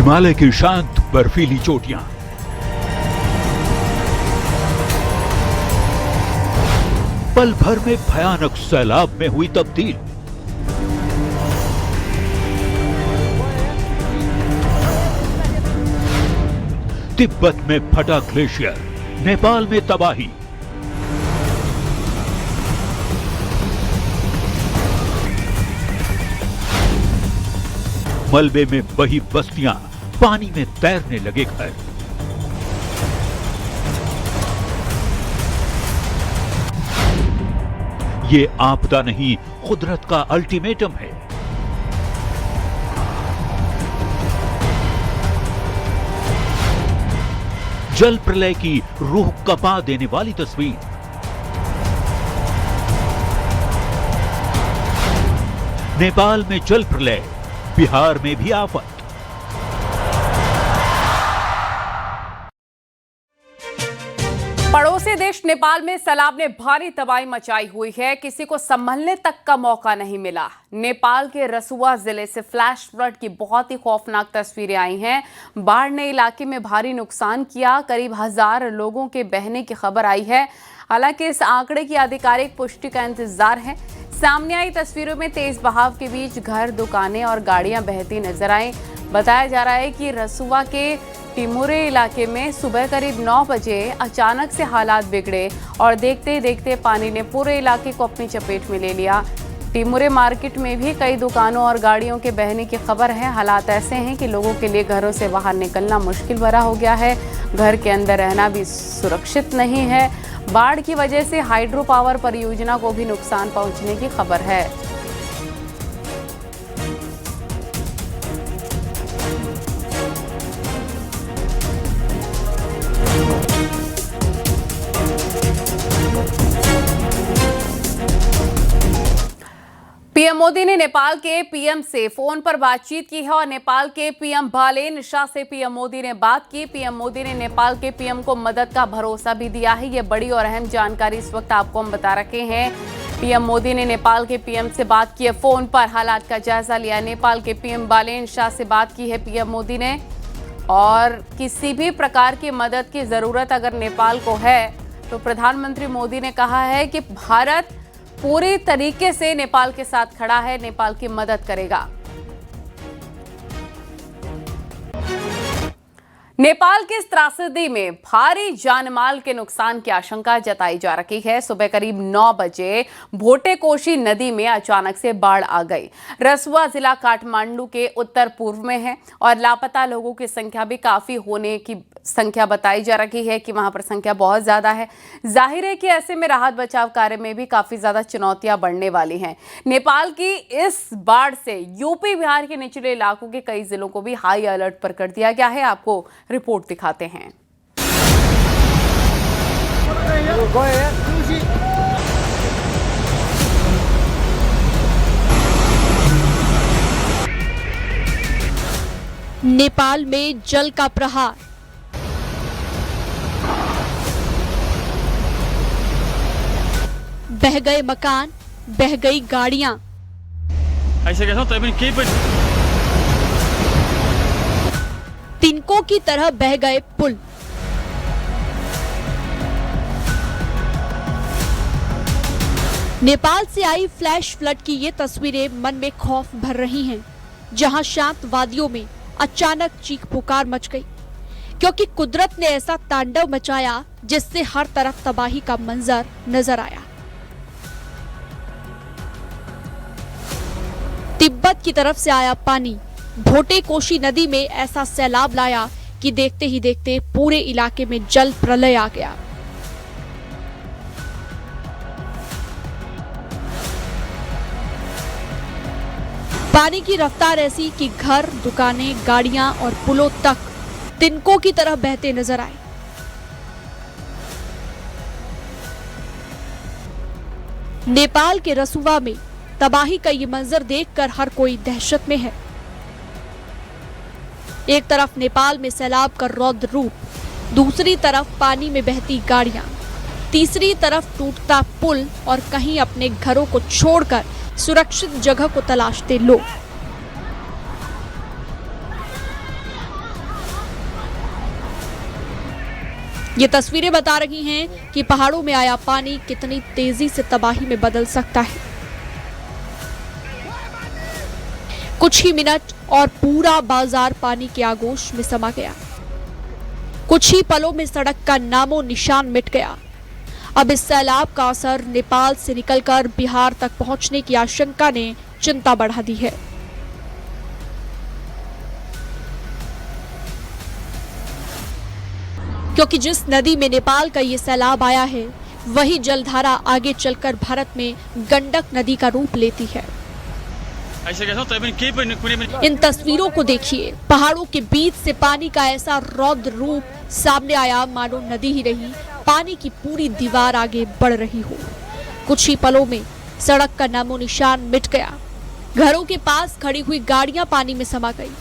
हिमालय की शांत बर्फीली चोटियां, पल भर में भयानक सैलाब में हुई तब्दील। तिब्बत में फटा ग्लेशियर, नेपाल में तबाही। मलबे में बही बस्तियां, पानी में तैरने लगे घर। ये आपदा नहीं, कुदरत का अल्टीमेटम है। जल प्रलय की रूह कपा देने वाली तस्वीर। नेपाल में जल प्रलय, बिहार में भी आफत। पड़ोसी देश नेपाल में सैलाब ने भारी तबाही मचाई हुई है। किसी को संभलने तक का मौका नहीं मिला। नेपाल के रसुआ जिले से फ्लैश फ्लड की बहुत ही खौफनाक तस्वीरें आई हैं। बाढ़ ने इलाके में भारी नुकसान किया। करीब 1000 लोगों के बहने की खबर आई है। हालांकि इस आंकड़े की आधिकारिक पुष्टि का इंतजार है। सामने आई तस्वीरों में तेज बहाव के बीच घर, दुकानें और गाड़ियां बहती नजर आई। बताया जा रहा है कि रसुआ के टिमुरे इलाके में सुबह करीब 9 बजे अचानक से हालात बिगड़े और देखते ही देखते पानी ने पूरे इलाके को अपनी चपेट में ले लिया। टिमुरे मार्केट में भी कई दुकानों और गाड़ियों के बहने की खबर है। हालात ऐसे हैं कि लोगों के लिए घरों से बाहर निकलना मुश्किल भरा हो गया है। घर के अंदर रहना भी सुरक्षित नहीं है। बाढ़ की वजह से हाइड्रो पावर परियोजना को भी नुकसान पहुंचने की खबर है। पीएम मोदी ने नेपाल के पीएम से फोन पर बातचीत की है और नेपाल के पीएम बालेन शाह से पीएम मोदी ने बात की। पीएम मोदी ने नेपाल के पीएम को मदद का भरोसा भी दिया है। ये बड़ी और अहम जानकारी इस वक्त आपको हम बता रखे हैं। पीएम मोदी ने नेपाल के पीएम से बात की है, फोन पर हालात का जायजा लिया। नेपाल के पीएम बालेन शाह से बात की है पीएम मोदी ने और किसी भी प्रकार की मदद की जरूरत अगर नेपाल को है तो प्रधानमंत्री मोदी ने कहा है कि भारत पूरी तरीके से नेपाल के साथ खड़ा है, नेपाल की मदद करेगा। नेपाल की इस त्रासदी में भारी जानमाल के नुकसान की आशंका जताई जा रही है। सुबह करीब 9 बजे भोटेकोशी नदी में अचानक से बाढ़ आ गई। रसुआ जिला काठमांडू के उत्तर पूर्व में है और लापता लोगों की संख्या भी काफी होने की संख्या बताई जा रही है कि वहां पर संख्या बहुत ज्यादा है। जाहिर है कि ऐसे में राहत बचाव कार्य में भी काफी ज्यादा चुनौतियां बढ़ने वाली हैं। नेपाल की इस बाढ़ से यूपी बिहार के निचले इलाकों के कई जिलों को भी हाई अलर्ट पर कर दिया गया है। आपको रिपोर्ट दिखाते हैं। नेपाल में जल का प्रहार। बह गए मकान, बह गई गाड़ियां। तिनकों की तरह बह गए पुल। नेपाल से आई फ्लैश फ्लड की ये तस्वीरें मन में खौफ भर रही हैं, जहां शांत वादियों में अचानक चीख पुकार मच गई, क्योंकि कुदरत ने ऐसा तांडव मचाया जिससे हर तरफ तबाही का मंजर नजर आया। तिब्बत की तरफ से आया पानी भोटेकोशी नदी में ऐसा सैलाब लाया कि देखते ही देखते पूरे इलाके में जल प्रलय आ गया। पानी की रफ्तार ऐसी कि घर, दुकानें, गाड़ियां और पुलों तक तिनकों की तरह बहते नजर आए। नेपाल के रसुआ में तबाही का ये मंजर देखकर हर कोई दहशत में है। एक तरफ नेपाल में सैलाब का रौद्र रूप, दूसरी तरफ पानी में बहती गाड़ियां, तीसरी तरफ टूटता पुल और कहीं अपने घरों को छोड़कर सुरक्षित जगह को तलाशते लोग। ये तस्वीरें बता रही हैं कि पहाड़ों में आया पानी कितनी तेजी से तबाही में बदल सकता है। कुछ ही मिनट और पूरा बाजार पानी के आगोश में समा गया। कुछ ही पलों में सड़क का नामो निशान मिट गया। अब इस सैलाब का असर नेपाल से निकलकर बिहार तक पहुंचने की आशंका ने चिंता बढ़ा दी है। क्योंकि जिस नदी में नेपाल का ये सैलाब आया है, वही जलधारा आगे चलकर भारत में गंडक नदी का रूप लेती है। इन तस्वीरों को देखिए, पहाड़ों के बीच से पानी का ऐसा रौद्र रूप सामने आया मानो नदी ही नहीं, पानी की पूरी दीवार आगे बढ़ रही हो। कुछ ही पलों में सड़क का नामो निशान मिट गया। घरों के पास खड़ी हुई गाड़ियां पानी में समा गई।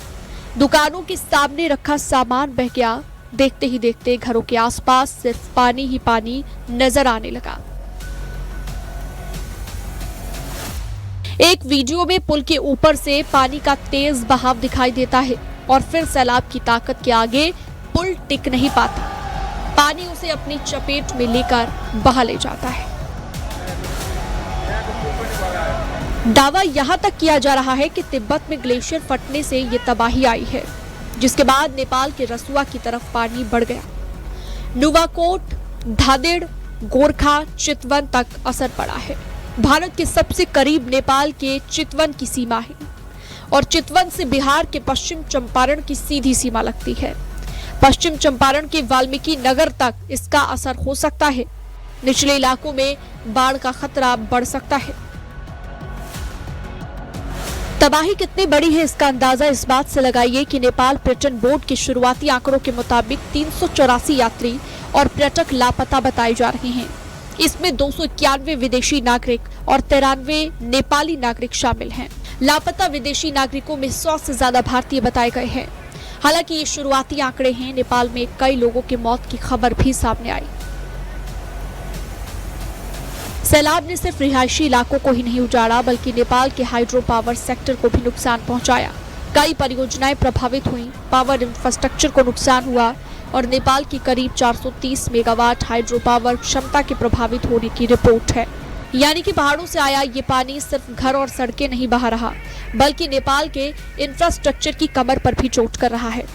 दुकानों के सामने रखा सामान बह गया। देखते ही देखते घरों के आसपास सिर्फ पानी ही पानी नजर आने लगा। एक वीडियो में पुल के ऊपर से पानी का तेज बहाव दिखाई देता है और फिर सैलाब की ताकत के आगे पुल टिक नहीं पाता। पानी उसे अपनी चपेट में लेकर बहा ले जाता है। दावा यहां तक किया जा रहा है कि तिब्बत में ग्लेशियर फटने से ये तबाही आई है, जिसके बाद नेपाल के रसुआ की तरफ पानी बढ़ गया। नुवाकोट, धादिड़, गोरखा, चितवन तक असर पड़ा है। भारत के सबसे करीब नेपाल के चितवन की सीमा है और चितवन से बिहार के पश्चिम चंपारण की सीधी सीमा लगती है। पश्चिम चंपारण के वाल्मीकि नगर तक इसका असर हो सकता है। निचले इलाकों में बाढ़ का खतरा बढ़ सकता है। तबाही कितनी बड़ी है, इसका अंदाजा इस बात से लगाइए कि नेपाल पर्यटन बोर्ड के शुरुआती आंकड़ों के मुताबिक 384 यात्री और पर्यटक लापता बताए जा रहे हैं। इसमें 291 विदेशी नागरिक और 93 नेपाली नागरिक शामिल हैं। लापता विदेशी नागरिकों में 100 से ज्यादा भारतीय बताए गए हैं। हालांकि ये शुरुआती आंकड़े हैं। नेपाल में कई लोगों की मौत की खबर भी सामने आई। सैलाब ने सिर्फ रिहायशी इलाकों को ही नहीं उजाड़ा, बल्कि नेपाल के हाइड्रो पावर सेक्टर को भी नुकसान पहुंचाया। कई परियोजनाएं प्रभावित हुई, पावर इंफ्रास्ट्रक्चर को नुकसान हुआ और नेपाल की करीब 430 मेगावाट हाइड्रो पावर क्षमता के प्रभावित होने की रिपोर्ट है। यानी कि पहाड़ों से आया ये पानी सिर्फ घर और सड़कें नहीं बहा रहा, बल्कि नेपाल के इंफ्रास्ट्रक्चर की कमर पर भी चोट कर रहा है।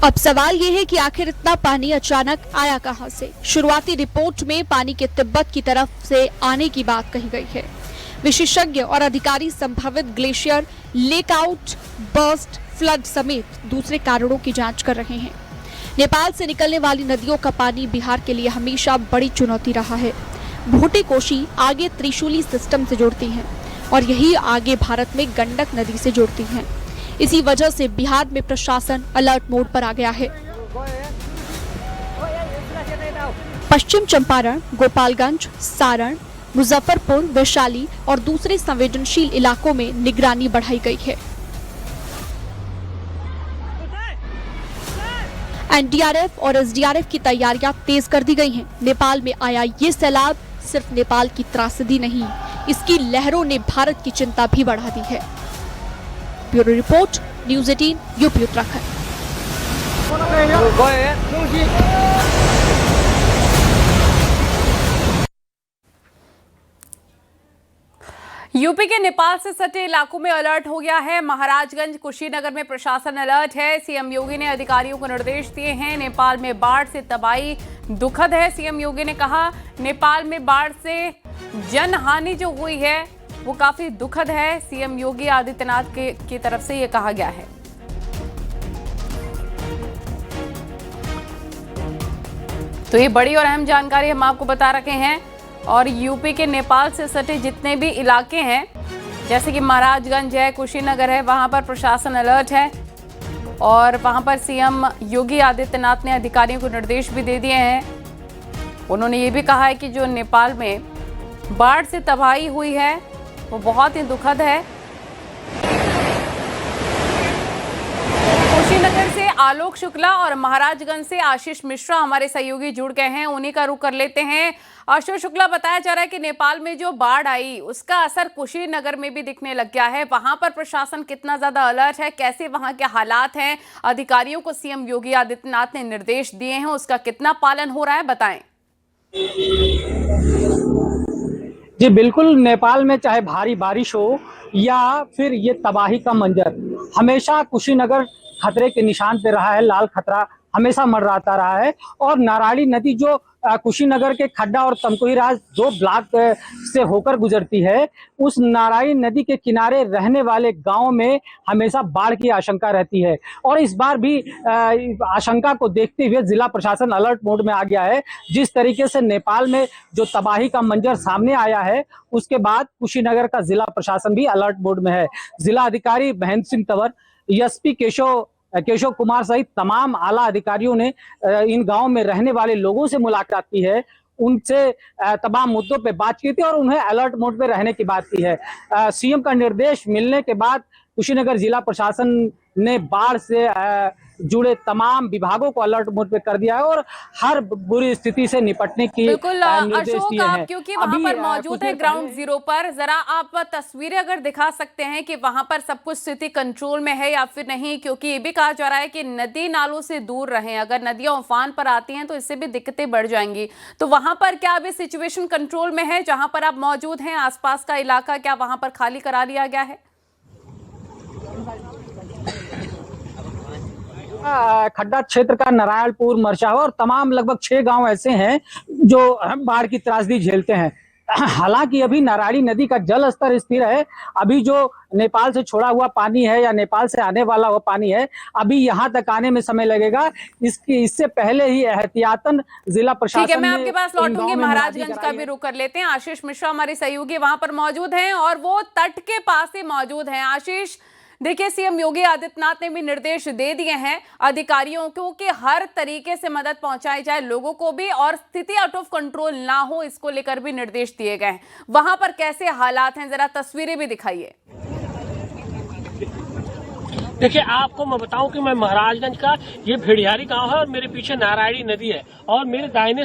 अब सवाल ये है कि आखिर इतना पानी अचानक आया कहां से? शुरुआती रिपोर्ट में पानी के तिब्बत की तरफ से आने की बात कही गई है। विशेषज्ञ और अधिकारी संभावित ग्लेशियर, लेकआउट, बर्स्ट, फ्लड समेत दूसरे कारणों की जांच कर रहे हैं। नेपाल से निकलने वाली नदियों का पानी बिहार के लिए हमेशा बड़ी चुनौती रहा है। भोटे कोशी आगे त्रिशूली सिस्टम से जुड़ती हैं और यही आगे भारत में गंडक नदी से जुड़ती हैं। इसी वजह से बिहार में प्रशासन अलर्ट मोड पर आ गया है। पश्चिम चंपारण, गोपालगंज, सारण, मुजफ्फरपुर, वैशाली और दूसरे संवेदनशील इलाकों में निगरानी बढ़ाई गई है। एनडीआरएफ और एसडीआरएफ की तैयारियां तेज कर दी गई हैं। नेपाल में आया ये सैलाब सिर्फ नेपाल की त्रासदी नहीं, इसकी लहरों ने भारत की चिंता भी बढ़ा दी है। Bureau report, news 18, UP Uttarakhand. UP के नेपाल से सटे इलाकों में अलर्ट हो गया है। महाराजगंज, कुशीनगर में प्रशासन अलर्ट है। सीएम योगी ने अधिकारियों को निर्देश दिए हैं। नेपाल में बाढ़ से तबाही दुखद है। सीएम योगी ने कहा नेपाल में बाढ़ से जनहानि जो हुई है वो काफी दुखद है। सीएम योगी आदित्यनाथ की तरफ से ये कहा गया है। तो ये बड़ी और अहम जानकारी हम आपको बता रखे हैं। और यूपी के नेपाल से सटे जितने भी इलाके हैं, जैसे कि महाराजगंज है, कुशीनगर है, वहां पर प्रशासन अलर्ट है और वहां पर सीएम योगी आदित्यनाथ ने अधिकारियों को निर्देश भी दे दिए हैं। उन्होंने ये भी कहा है कि जो नेपाल में बाढ़ से तबाही हुई है वो बहुत ही दुखद है। कुशीनगर से आलोक शुक्ला और महाराजगंज से आशीष मिश्रा हमारे सहयोगी जुड़ गए हैं, उन्हीं का रुख कर लेते हैं। आशीष शुक्ला, बताया जा रहा है कि नेपाल में जो बाढ़ आई उसका असर कुशीनगर में भी दिखने लग गया है। वहां पर प्रशासन कितना ज्यादा अलर्ट है, कैसे वहां के हालात हैं, अधिकारियों को सीएम योगी आदित्यनाथ ने निर्देश दिए हैं, उसका कितना पालन हो रहा है, बताएं। जी बिल्कुल, नेपाल में चाहे भारी बारिश हो या फिर ये तबाही का मंजर, हमेशा कुशीनगर खतरे के निशान पे रहा है। लाल खतरा हमेशा मंडराता रहा है। और नारायणी नदी जो कुशीनगर के खड्डा और तमकुहीराज 2 ब्लॉक से होकर गुजरती है, उस नारायणी नदी के किनारे रहने वाले गांव में हमेशा बाढ़ की आशंका रहती है। और इस बार भी आशंका को देखते हुए जिला प्रशासन अलर्ट मोड में आ गया है। जिस तरीके से नेपाल में जो तबाही का मंजर सामने आया है, उसके बाद कुशीनगर का जिला प्रशासन भी अलर्ट मोड में है। जिला अधिकारी महेंद्र सिंह तंवर, एसपी केशव कुमार सहित तमाम आला अधिकारियों ने इन गांव में रहने वाले लोगों से मुलाकात की है, उनसे तमाम मुद्दों पे बात की थी और उन्हें अलर्ट मोड पे रहने की बात की है। सीएम का निर्देश मिलने के बाद कुशीनगर जिला प्रशासन ने बाढ़ से जुड़े तमाम विभागों को अलर्ट मोड पे कर दिया है और हर बुरी स्थिति से निपटने की बिल्कुल अशोक, आप क्योंकि वहां पर मौजूद है ग्राउंड जीरो पर, जरा आप तस्वीरें अगर दिखा सकते हैं कि वहां पर सब कुछ स्थिति कंट्रोल में है या फिर नहीं, क्योंकि ये भी कहा जा रहा है कि नदी नालों से दूर रहें, अगर नदियां उफान पर आती हैं तो इससे भी दिक्कतें बढ़ जाएंगी। तो वहां पर क्या अभी सिचुएशन कंट्रोल में है? जहां पर आप मौजूद हैं आसपास का इलाका क्या वहां पर खाली करा लिया गया है? खड्डा क्षेत्र का नारायणपुर, मरचावा और तमाम लगभग 6 गांव ऐसे हैं जो बाढ़ की त्रासदी झेलते हैं। हालांकि अभी नारायणी नदी का जल स्तर स्थिर है। अभी जो नेपाल से छोड़ा हुआ पानी है या नेपाल से आने वाला वो पानी है, अभी यहाँ तक आने में समय लगेगा। इससे पहले ही एहतियातन जिला प्रशासन, ठीक है, मैं आपके पास लौटूंगी। महाराजगंज का भी रुख कर लेते हैं। आशीष मिश्रा हमारे सहयोगी वहां पर मौजूद हैं और वो तट के पास ही मौजूद हैं। आशीष, देखिए, सीएम योगी आदित्यनाथ ने भी निर्देश दे दिए हैं अधिकारियों को कि हर तरीके से मदद पहुंचाई जाए लोगों को भी, और स्थिति आउट ऑफ कंट्रोल ना हो, इसको लेकर भी निर्देश दिए गए हैं। वहां पर कैसे हालात हैं, जरा तस्वीरें भी दिखाइए। देखिए, आपको मैं बताऊं कि मैं महाराजगंज का ये भेड़ियारी गांव है और मेरे पीछे नारायणी नदी है और मेरे दाहिने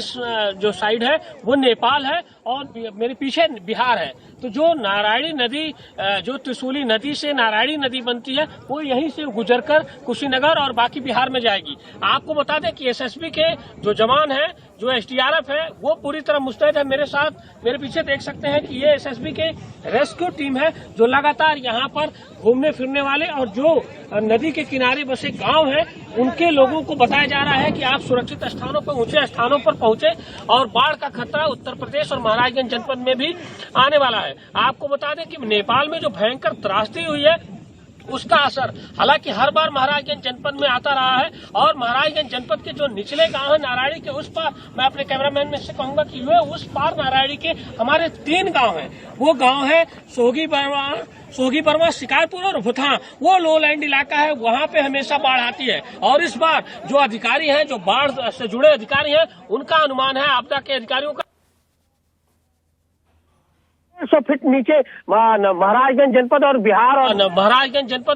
जो साइड है वो नेपाल है और मेरे पीछे बिहार है। तो जो नारायणी नदी, जो त्रिशूली नदी से नारायणी नदी बनती है, वो यहीं से गुजरकर कुशीनगर और बाकी बिहार में जाएगी। आपको बता दें कि एसएसबी के जो जवान हैं, जो एसडीआरएफ है, वो पूरी तरह मुस्तैद है। मेरे साथ मेरे पीछे देख सकते हैं कि ये एसएसबी के रेस्क्यू टीम है जो लगातार यहाँ पर घूमने फिरने वाले और जो नदी के किनारे बसे गांव हैं उनके लोगों को बताया जा रहा है कि आप सुरक्षित स्थानों पर, ऊंचे स्थानों पर पहुंचे और बाढ़ का खतरा उत्तर प्रदेश और महाराजगंज जनपद में भी आने वाला है। आपको बता दें कि नेपाल में जो भयंकर त्रासदी हुई है उसका असर हालांकि हर बार महाराजगंज जनपद में आता रहा है और महाराजगंज जनपद के जो निचले गांव है नारायणी के उस पार, मैं अपने कैमरामैन में से कहूंगा कि वे उस पार नारायणी के हमारे 3 गांव हैं। वो गांव है सोगी बर्मा, शिकारपुर और भुथा। वो लो लैंड इलाका है, वहां पे हमेशा बाढ़ आती है। और इस बार जो अधिकारी हैं, जो बाढ़ से जुड़े अधिकारी हैं, उनका अनुमान है, आपदा के अधिकारियों का 100 फीट नीचे महाराजगंज जनपद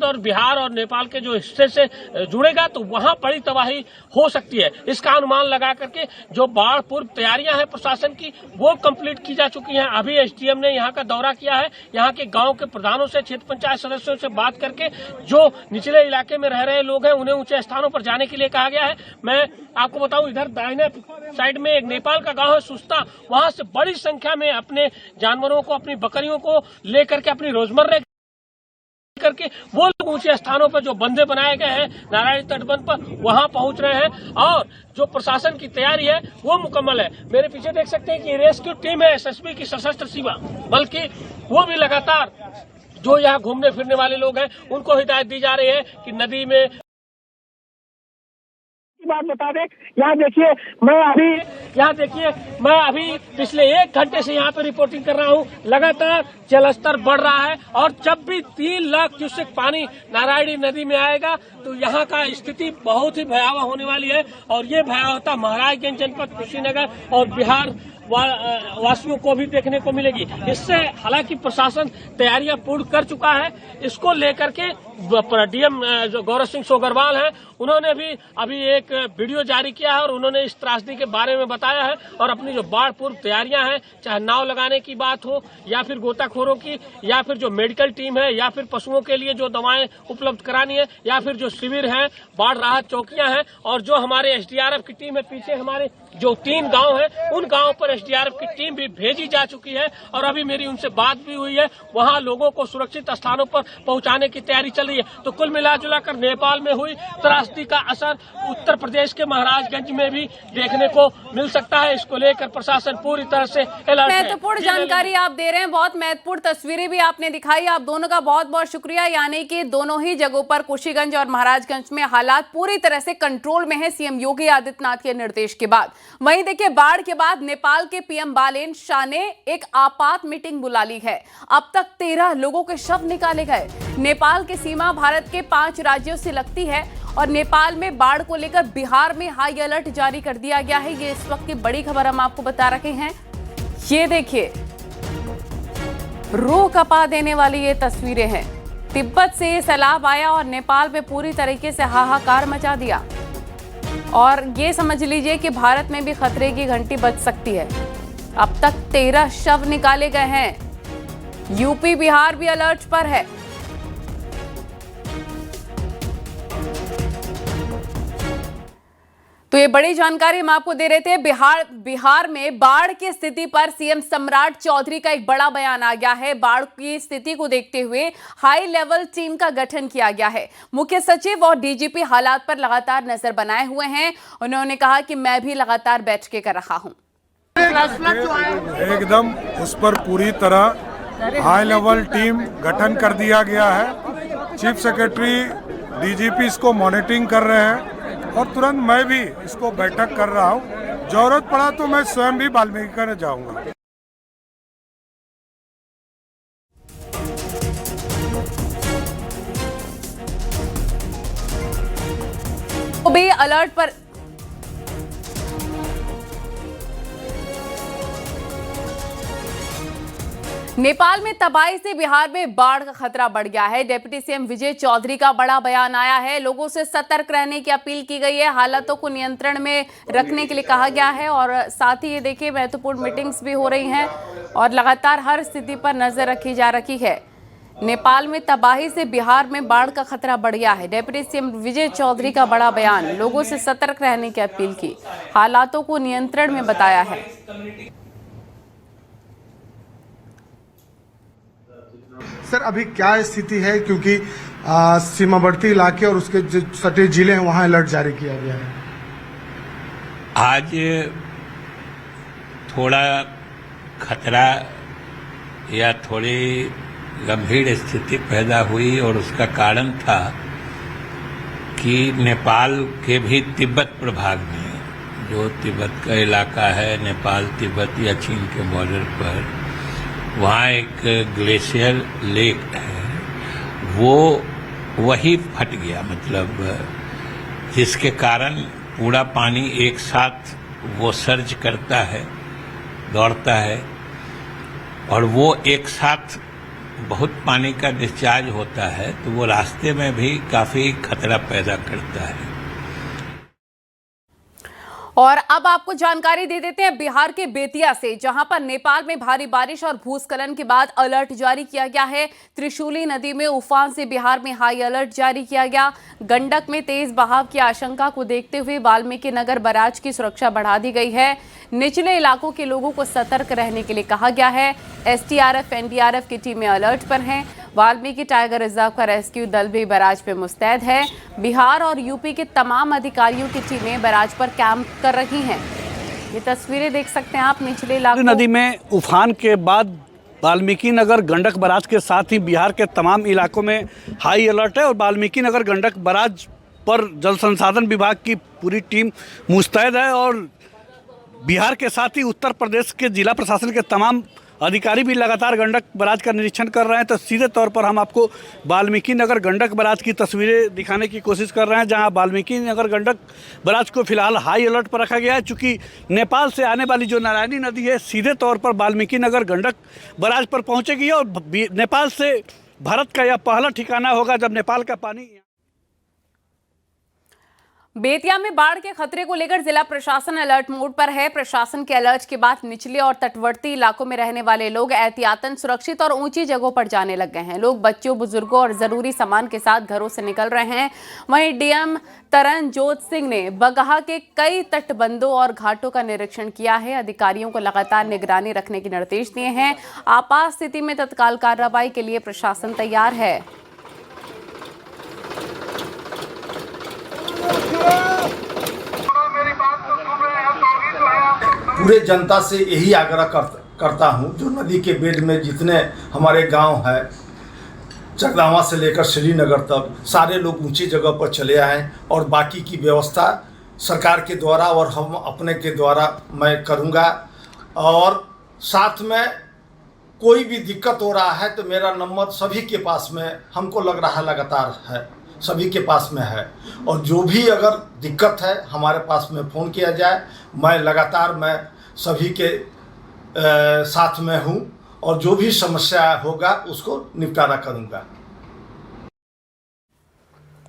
और बिहार और नेपाल के जो हिस्से से जुड़ेगा तो वहां बड़ी तबाही हो सकती है। इसका अनुमान लगा करके जो बाढ़ पूर्व तैयारियां हैं प्रशासन की, वो कंप्लीट की जा चुकी हैं। अभी एसडीएम ने यहां का दौरा किया है, यहां के गांव के प्रधानों से, क्षेत्र पंचायत सदस्यों से बात करके जो निचले इलाके में रह रहे लोग हैं उन्हें ऊंचे स्थानों पर जाने के लिए कहा गया है। मैं आपको बताऊं, इधर दाहिने साइड में एक नेपाल का गाँव है सुस्ता, वहां से बड़ी संख्या में अपने जानवरों को, अपनी बकरियों को लेकर के, अपनी रोजमर्रा करके वो लोग ऊंचे स्थानों पर जो बंधे बनाए गए हैं नारायणी तटबंध पर, वहां पहुंच रहे हैं और जो प्रशासन की तैयारी है वो मुकम्मल है। मेरे पीछे देख सकते हैं कि रेस्क्यू टीम है एसएसबी की सशस्त्र सीमा, बल्कि वो भी लगातार जो यहाँ घूमने फिरने वाले लोग हैं उनको हिदायत दी जा रही है कि नदी में बात बता दें। यहाँ देखिए, मैं अभी पिछले 1 घंटे से यहाँ पे रिपोर्टिंग कर रहा हूँ। लगातार जलस्तर बढ़ रहा है और जब भी 3 लाख क्यूसेक पानी नारायणी नदी में आएगा तो यहाँ का स्थिति बहुत ही भयावह होने वाली है और ये भयावहता महाराजगंज जनपद, कुशीनगर और बिहार वासियों को भी देखने को मिलेगी। इससे हालांकि प्रशासन तैयारियां पूर्ण कर चुका है। इसको लेकर के डीएम जो गौरव सिंह सोगरवाल हैं, उन्होंने भी अभी एक वीडियो जारी किया है और उन्होंने इस त्रासदी के बारे में बताया है और अपनी जो बाढ़ पूर्व तैयारियां हैं, चाहे नाव लगाने की बात हो या फिर गोताखोरों की या फिर जो मेडिकल टीम है या फिर पशुओं के लिए जो दवाएं उपलब्ध करानी है या फिर जो शिविर हैं, बाढ़ राहत चौकियां हैं और जो हमारे एसडीआरएफ की टीम है, पीछे हमारे जो 3 गांव हैं, उन गांवों पर एसडीआरएफ की टीम भी भेजी जा चुकी है और अभी मेरी उनसे बात भी हुई है। वहां लोगों को सुरक्षित स्थानों पर पहुंचाने की तैयारी चल रही है। तो कुल मिलाजुलाकर नेपाल में हुई त्रासदी का असर उत्तर प्रदेश के महाराजगंज में भी देखने को मिल सकता है। इसको लेकर प्रशासन पूरी तरह से अलर्ट है। महत्वपूर्ण जानकारी आप दे रहे हैं, बहुत महत्वपूर्ण तस्वीरें भी आपने दिखाई। आप दोनों का बहुत बहुत शुक्रिया। यानी कि दोनों ही जगहों पर कुशीगंज और महाराजगंज में हालात पूरी तरह से कंट्रोल में है सीएम योगी आदित्यनाथ के निर्देश के बाद। वहीं देखिए, बाढ़ के बाद नेपाल के पीएम बालेन शाह ने एक आपात मीटिंग बुला ली है। अब तक 13 लोगों के शव निकाले गए। नेपाल की सीमा भारत के 5 राज्यों से लगती है और नेपाल में बाढ़ को लेकर बिहार में हाई अलर्ट जारी कर दिया गया है। ये इस वक्त की बड़ी खबर हम आपको बता रहे हैं। ये देखिए, रूह कपा देने वाली ये तस्वीरें हैं। तिब्बत से ये सैलाब आया और नेपाल में पूरी तरीके से हाहाकार मचा दिया और ये समझ लीजिए कि भारत में भी खतरे की घंटी बज सकती है। अब तक 13 शव निकाले गए हैं। यूपी बिहार भी अलर्ट पर है। तो ये बड़ी जानकारी हम आपको दे रहे थे। बिहार में बाढ़ की स्थिति पर सीएम सम्राट चौधरी का एक बड़ा बयान आ गया है। बाढ़ की स्थिति को देखते हुए हाई लेवल टीम का गठन किया गया है। मुख्य सचिव और डीजीपी हालात पर लगातार नजर बनाए हुए हैं। उन्होंने कहा कि मैं भी लगातार बैठकें कर रहा हूं। एकदम उस पर पूरी तरह हाई लेवल टीम गठन कर दिया गया है। चीफ सेक्रेटरी, डीजीपी इसको मॉनिटरिंग कर रहे हैं और तुरंत मैं भी इसको बैठक कर रहा हूँ। जरूरत पड़ा तो मैं स्वयं भी वाल्मीकि करने जाऊंगा। वो भी अलर्ट पर। नेपाल में तबाही से बिहार में बाढ़ का खतरा बढ़ गया है। डिप्टी सीएम विजय चौधरी का बड़ा बयान आया है। लोगों से सतर्क रहने की अपील की गई है। हालातों को नियंत्रण में रखने के लिए कहा गया है और साथ ही ये देखिए, महत्वपूर्ण मीटिंग्स भी हो रही हैं और लगातार हर स्थिति पर नजर रखी जा रही है। नेपाल में तबाही से बिहार में बाढ़ का खतरा बढ़ गया है। डिप्टी सीएम विजय चौधरी का बड़ा बयान, लोगों से सतर्क रहने की अपील की, हालातों को नियंत्रण में बताया है। सर, अभी क्या स्थिति है, क्योंकि सीमावर्ती इलाके और उसके जो सटे जिले हैं वहां अलर्ट जारी किया गया है। आज थोड़ा खतरा या थोड़ी गंभीर स्थिति पैदा हुई और उसका कारण था कि नेपाल के भी तिब्बत प्रभाग में, जो तिब्बत का इलाका है, नेपाल तिब्बत या चीन के बॉर्डर पर, वहाँ एक ग्लेशियर लेक है, वो वही फट गया। मतलब जिसके कारण पूरा पानी एक साथ वो सर्ज करता है, दौड़ता है और वो एक साथ बहुत पानी का डिस्चार्ज होता है, तो वो रास्ते में भी काफी खतरा पैदा करता है। और अब आपको जानकारी दे देते हैं बिहार के बेतिया से, जहां पर नेपाल में भारी बारिश और भूस्खलन के बाद अलर्ट जारी किया गया है। त्रिशूली नदी में उफान से बिहार में हाई अलर्ट जारी किया गया। गंडक में तेज बहाव की आशंका को देखते हुए वाल्मीकि नगर बैराज की सुरक्षा बढ़ा दी गई है। निचले इलाकों के लोगों को सतर्क रहने के लिए कहा गया है। एसडीआरएफ, एनडीआरएफ की टीमें अलर्ट पर हैं। वाल्मीकि टाइगर रिजर्व का रेस्क्यू दल भी बैराज पे मुस्तैद है। बिहार और यूपी के तमाम अधिकारियों की टीमें बैराज पर कैंप कर रही हैं। ये तस्वीरें देख सकते हैं आप निचले इलाकों। नदी में उफान के बाद वाल्मीकि नगर गंडक बैराज के साथ ही बिहार के तमाम इलाकों में हाई अलर्ट है और वाल्मीकि नगर गंडक बैराज पर जल संसाधन विभाग की पूरी टीम मुस्तैद है और बिहार के साथ ही उत्तर प्रदेश के जिला प्रशासन के तमाम अधिकारी भी लगातार गंडक बैराज का निरीक्षण कर रहे हैं। तो सीधे तौर पर हम आपको वाल्मीकि नगर गंडक बैराज की तस्वीरें दिखाने की कोशिश कर रहे हैं, जहां वाल्मीकि नगर गंडक बैराज को फिलहाल हाई अलर्ट पर रखा गया है। चूँकि नेपाल से आने वाली जो नारायणी नदी है सीधे तौर पर वाल्मीकि नगर गंडक बैराज पर पहुंचेगी और नेपाल से भारत का यह पहला ठिकाना होगा जब नेपाल का पानी। बेतिया में बाढ़ के खतरे को लेकर जिला प्रशासन अलर्ट मोड पर है। प्रशासन के अलर्ट के बाद निचले और तटवर्ती इलाकों में रहने वाले लोग एहतियातन सुरक्षित और ऊंची जगहों पर जाने लग गए हैं। लोग बच्चों, बुजुर्गों और जरूरी सामान के साथ घरों से निकल रहे हैं। वहीं डीएम तरनजोत सिंह ने बगहा के कई तटबंधों और घाटों का निरीक्षण किया है। अधिकारियों को लगातार निगरानी रखने के निर्देश दिए हैं। आपात स्थिति में तत्काल कार्रवाई के लिए प्रशासन तैयार है। पूरे जनता से यही आग्रह करता हूं, जो नदी के बेड में जितने हमारे गांव है, चकदावा से लेकर श्रीनगर तक, सारे लोग ऊंची जगह पर चले आएं और बाकी की व्यवस्था सरकार के द्वारा और हम अपने के द्वारा मैं करूंगा। और साथ में कोई भी दिक्कत हो रहा है तो मेरा नंबर सभी के पास में, हमको लग रहा है लगातार है, सभी के पास में है। और जो भी अगर दिक्कत है हमारे पास में फ़ोन किया जाए, मैं लगातार मैं सभी के साथ में हूँ और जो भी समस्या होगा उसको निपटारा करूँगा।